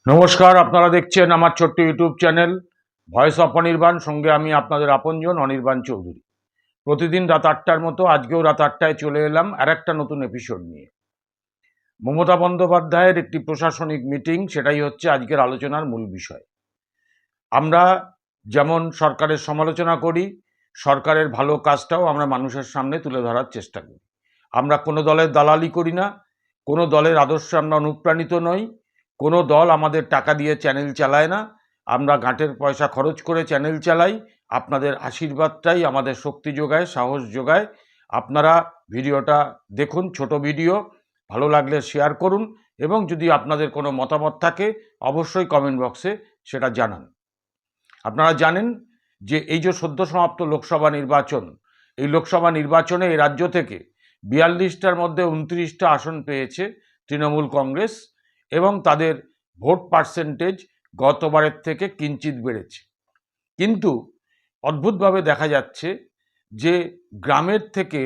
নমস্কার, আপনারা দেখছেন আমার ছোট্ট YouTube channel voice of Anirban. সঙ্গে আমি আপনাদের আপনজন অনির্বাণ চৌধুরী। প্রতিদিন রাত ৮টার মতো আজকেও রাত ৮টায় চলে এলাম আর একটা নতুন এপিসোড নিয়ে। মমতা বন্দ্যোপাধ্যায়ের একটি প্রশাসনিক মিটিং, সেটাই হচ্ছে আজকের আলোচনার মূল বিষয়। আমরা যেমন সরকারের সমালোচনা করি, সরকারের ভালো কাজটাও আমরা মানুষের সামনে তুলে ধরার চেষ্টা করি। আমরা কোনো দলের দালালি করি না, কোনো দলের আদর্শে আমরা অনুপ্রাণিত নই, কোনো দল আমাদের টাকা দিয়ে চ্যানেল চালায় না। আমরা গাঁটের পয়সা খরচ করে চ্যানেল চালাই। আপনাদের আশীর্বাদটাই আমাদের শক্তি যোগায়, সাহস যোগায়। আপনারা ভিডিওটা দেখুন, ছোট ভিডিও, ভালো লাগলে শেয়ার করুন এবং যদি আপনাদের কোনো মতামত থাকে অবশ্যই কমেন্ট বক্সে সেটা জানান। আপনারা জানেন যে এই যে সদ্য সমাপ্ত লোকসভা নির্বাচন, এই লোকসভা নির্বাচনে এই রাজ্য থেকে ৪২টার মধ্যে ২৯টা আসন পেয়েছে তৃণমূল কংগ্রেস এবং তাদের ভোট পার্সেন্টেজ গতবারের থেকে কিঞ্চিত বেড়েছে। কিন্তু অদ্ভুতভাবে দেখা যাচ্ছে যে গ্রামের থেকে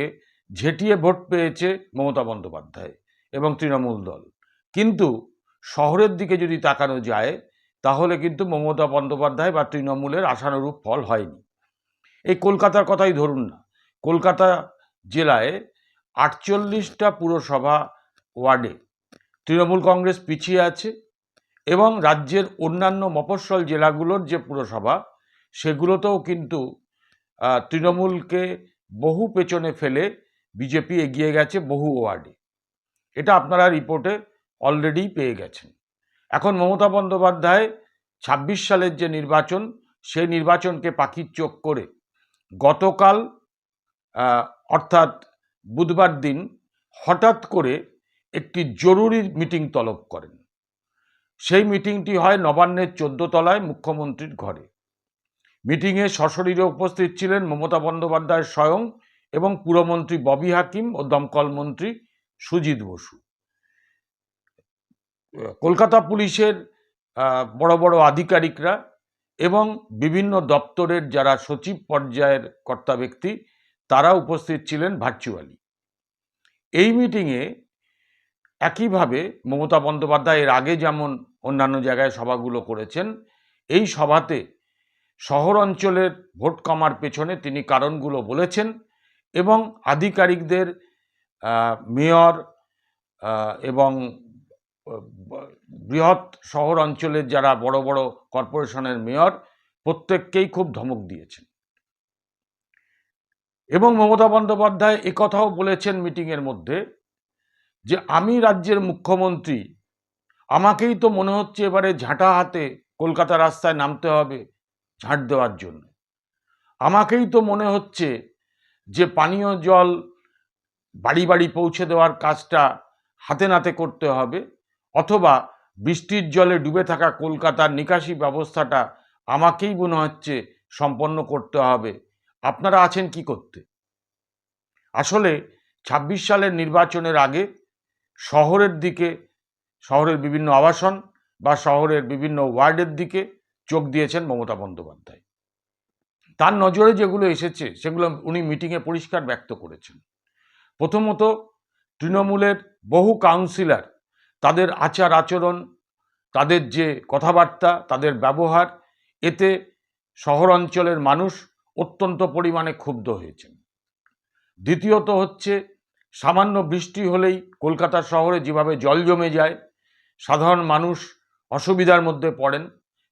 ঝেঁটিয়ে ভোট পেয়েছে মমতা বন্দ্যোপাধ্যায় এবং তৃণমূল দল। কিন্তু শহরের দিকে যদি তাকানো যায় তাহলে কিন্তু মমতা বন্দ্যোপাধ্যায় বা তৃণমূলের আশানুরূপ ফল হয়নি। এই কলকাতার কথাই ধরুন না, কলকাতা জেলায় ৪৮টা পুরসভা ওয়ার্ডে তৃণমূল কংগ্রেস পিছিয়ে আছে এবং রাজ্যের অন্যান্য মফস্বল জেলাগুলোর যে পুরসভা সেগুলোতেও কিন্তু তৃণমূলকে বহু পেছনে ফেলে বিজেপি এগিয়ে গেছে বহু ওয়ার্ডে। এটা আপনারা রিপোর্টে অলরেডি পেয়ে গেছেন। এখন মমতা বন্দ্যোপাধ্যায় ২৬ সালের যে নির্বাচন, সেই নির্বাচনকে পাখির চোখ করে গতকাল অর্থাৎ বুধবার দিন হঠাৎ করে একটি জরুরি মিটিং তলব করেন। সেই মিটিংটি হয় নবান্নের ১৪ তলায় মুখ্যমন্ত্রীর ঘরে। মিটিংয়ে সশরীরে উপস্থিত ছিলেন মমতা বন্দ্যোপাধ্যায় স্বয়ং এবং পুরমন্ত্রী ববি হাকিম ও দমকল মন্ত্রী সুজিত বসু। কলকাতা পুলিশের বড় বড় আধিকারিকরা এবং বিভিন্ন দপ্তরের যারা সচিব পর্যায়ের কর্তা ব্যক্তি তারা উপস্থিত ছিলেন ভার্চুয়ালি। এই মিটিংয়ে একইভাবে মমতা বন্দ্যোপাধ্যায় এর আগে যেমন অন্যান্য জায়গায় সভাগুলো করেছেন, এই সভাতে শহর অঞ্চলের ভোট কমার পেছনে তিনি কারণগুলো বলেছেন এবং আধিকারিকদের, মেয়র এবং বৃহৎ শহর অঞ্চলের যারা বড় বড় কর্পোরেশনের মেয়র প্রত্যেককেই খুব ধমক দিয়েছেন। এবং মমতা বন্দ্যোপাধ্যায় একথাও বলেছেন মিটিংয়ের মধ্যে যে আমি রাজ্যের মুখ্যমন্ত্রী, আমাকেই তো মনে হচ্ছে এবারে ঝাঁটা হাতে কলকাতা রাস্তায় নামতে হবে ঝাঁট দেওয়ার জন্য। আমাকেই তো মনে হচ্ছে যে পানীয় জল বাড়ি বাড়ি পৌঁছে দেওয়ার কাজটা হাতে নাতে করতে হবে, অথবা বৃষ্টির জলে ডুবে থাকা কলকাতার নিকাশি ব্যবস্থাটা আমাকেই মনে হচ্ছে সম্পন্ন করতে হবে। আপনারা আছেন কি করতে? আসলে ২৬ সালের নির্বাচনের আগে শহরের দিকে, শহরের বিভিন্ন আবাসন বা শহরের বিভিন্ন ওয়ার্ডের দিকে চোখ দিয়েছেন মমতা বন্দ্যোপাধ্যায়। তার নজরে যেগুলো এসেছে সেগুলো উনি মিটিংয়ে পরিষ্কার ব্যক্ত করেছেন। প্রথমত, তৃণমূলের বহু কাউন্সিলর, তাদের আচার আচরণ, তাদের যে কথাবার্তা, তাদের ব্যবহার, এতে শহর অঞ্চলের মানুষ অত্যন্ত পরিমাণে ক্ষুব্ধ হয়েছেন। দ্বিতীয়ত হচ্ছে, সামান্য বৃষ্টি হলেই কলকাতা শহরে যেভাবে জল জমে যায়, সাধারণ মানুষ অসুবিধার মধ্যে পড়েন,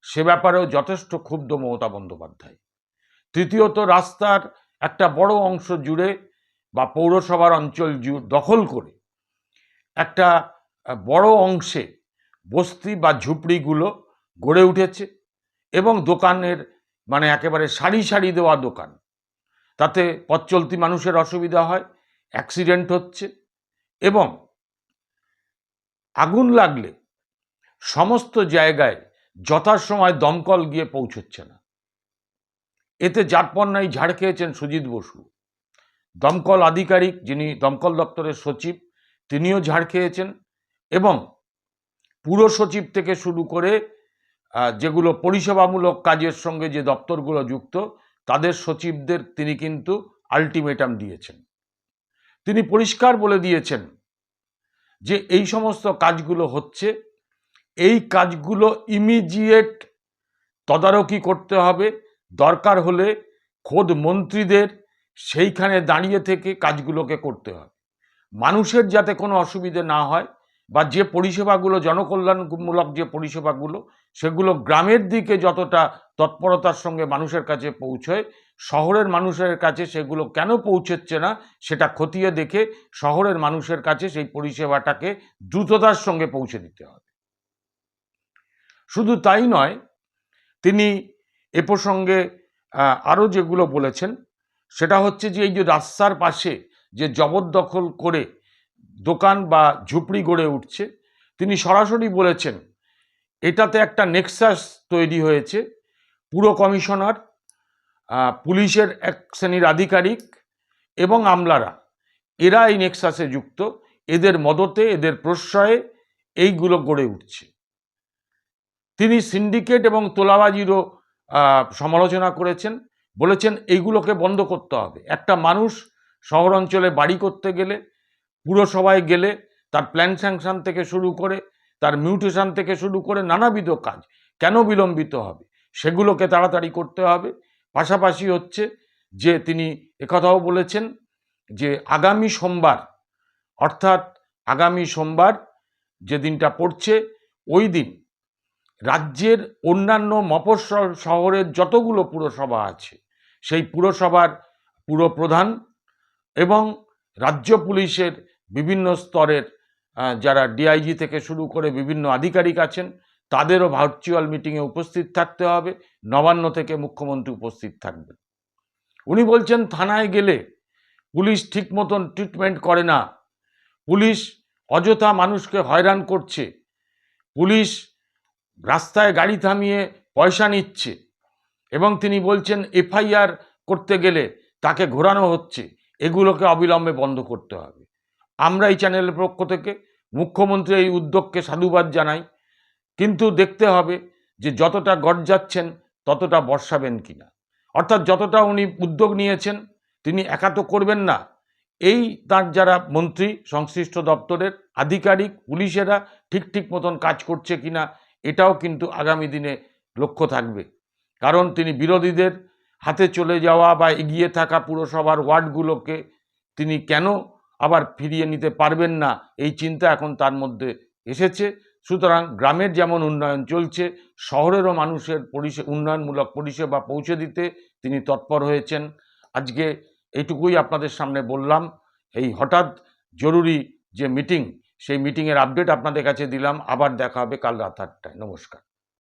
সে ব্যাপারেও যথেষ্ট ক্ষুব্ধ মমতা বন্দ্যোপাধ্যায়। তৃতীয়ত, রাস্তার একটা বড় অংশ জুড়ে বা পৌরসভার অঞ্চল দখল করে একটা বড় অংশে বস্তি বা ঝুপড়িগুলো গড়ে উঠেছে এবং দোকানের মানে একেবারে সারি সারি দেওয়া দোকান, তাতে পথ চলতি মানুষের অসুবিধা হয়, অ্যাক্সিডেন্ট হচ্ছে এবং আগুন লাগলে সমস্ত জায়গায় যথাসময় দমকল গিয়ে পৌঁছচ্ছে না। এতে জাটপন্নাই ঝাড় খেয়েছেন সুজিত বসু। দমকল আধিকারিক, যিনি দমকল দপ্তরের সচিব, তিনিও ঝাড় খেয়েছেন এবং পুর সচিব থেকে শুরু করে যেগুলো পরিষেবামূলক কাজের সঙ্গে যে দপ্তরগুলো যুক্ত তাদের সচিবদের তিনি কিন্তু আলটিমেটাম দিয়েছেন। তিনি পরিষ্কার বলে দিয়েছেন যে এই সমস্ত কাজগুলো হচ্ছে এই কাজগুলো ইমিডিয়েট তদারকি করতে হবে, দরকার হলে খোদ মন্ত্রীদের সেইখানে দাঁড়িয়ে থেকে কাজগুলোকে করতে হবে। মানুষের যাতে কোনো অসুবিধে না হয়, বা যে পরিষেবাগুলো জনকল্যাণমূলক যে পরিষেবাগুলো, সেগুলো গ্রামের দিকে যতটা তৎপরতার সঙ্গে মানুষের কাছে পৌঁছয়, শহরের মানুষের কাছে সেগুলো কেন পৌঁছচ্ছে না সেটা খতিয়ে দেখে শহরের মানুষের কাছে সেই পরিষেবাটাকে দ্রুততার সঙ্গে পৌঁছে দিতে হবে। শুধু তাই নয়, তিনি এ প্রসঙ্গে আরও যেগুলো বলেছেন সেটা হচ্ছে যে এই যে রাস্তার পাশে যে জবরদখল করে দোকান বা ঝুপড়ি গড়ে উঠছে, তিনি সরাসরি বলেছেন এটাতে একটা নেক্সাস তৈরি হয়েছে। পুর কমিশনার, পুলিশের এক শ্রেণীর আধিকারিক এবং আমলারা, এরা এই নেক্সাসে যুক্ত, এদের মদতে, এদের প্রশ্রয়ে এইগুলো গড়ে উঠছে। তিনি সিন্ডিকেট এবং তোলাবাজিরও সমালোচনা করেছেন, বলেছেন এইগুলোকে বন্ধ করতে হবে। একটা মানুষ শহর অঞ্চলে বাড়ি করতে গেলে, পুরসভায় গেলে, তার প্ল্যান স্যাংশন থেকে শুরু করে, তার মিউটেশন থেকে শুরু করে নানাবিধ কাজ কেন বিলম্বিত হবে, সেগুলোকে তাড়াতাড়ি করতে হবে। পাশাপাশি হচ্ছে যে তিনি একথাও বলেছেন যে আগামী সোমবার, অর্থাৎ আগামী সোমবার যে দিনটা পড়ছে, ওই দিন রাজ্যের অন্যান্য মফস্বল শহরের যতগুলো পুরসভা আছে, সেই পুরসভার পুরপ্রধান এবং রাজ্য পুলিশের বিভিন্ন স্তরের যারা ডিআইজি থেকে শুরু করে বিভিন্ন আধিকারিক আছেন, তাদেরও ভার্চুয়াল মিটিংয়ে উপস্থিত থাকতে হবে। নবান্ন থেকে মুখ্যমন্ত্রী উপস্থিত থাকবেন। উনি বলছেন থানায় গেলে পুলিশ ঠিক মতন ট্রিটমেন্ট করে না, পুলিশ অযথা মানুষকে হয়রান করছে, পুলিশ রাস্তায় গাড়ি থামিয়ে পয়সা নিচ্ছে, এবং তিনি বলছেন এফআইআর করতে গেলে তাকে ঘোরানো হচ্ছে। এগুলোকে অবিলম্বে বন্ধ করতে হবে। আমরা এই চ্যানেলের পক্ষ থেকে মুখ্যমন্ত্রী এই উদ্যোগকে সাধুবাদ জানাই, কিন্তু দেখতে হবে যে যতটা গড়জাচ্ছেন ততটা বর্ষাবেন কিনা। অর্থাৎ যতটা উনি উদ্যোগ নিয়েছেন, তিনি একা তো করবেন না, এই তার যারা মন্ত্রী, সংশ্লিষ্ট দপ্তরের আধিকারিক, পুলিশেরা ঠিক মতন কাজ করছে কিনা, এটাও কিন্তু আগামী দিনে লক্ষ্য থাকবে। কারণ তিনি বিরোধীদের হাতে চলে যাওয়া বা এগিয়ে থাকা পুরসভার ওয়ার্ডগুলোকে তিনি কেন আবার ফিরিয়ে নিতে পারবেন না, এই চিন্তা এখন তার মধ্যে এসেছে। সুতরাং গ্রামের যেমন উন্নয়ন চলছে, শহরেরও মানুষের উন্নয়নমূলক পরিষেবা পৌঁছে দিতে তিনি তৎপর হয়েছেন। আজকে এইটুকুই আপনাদের সামনে বললাম। এই হঠাৎ জরুরি যে মিটিং, সেই মিটিংয়ের আপডেট আপনাদের কাছে দিলাম। আবার দেখা হবে কাল রাত 8টায়। নমস্কার।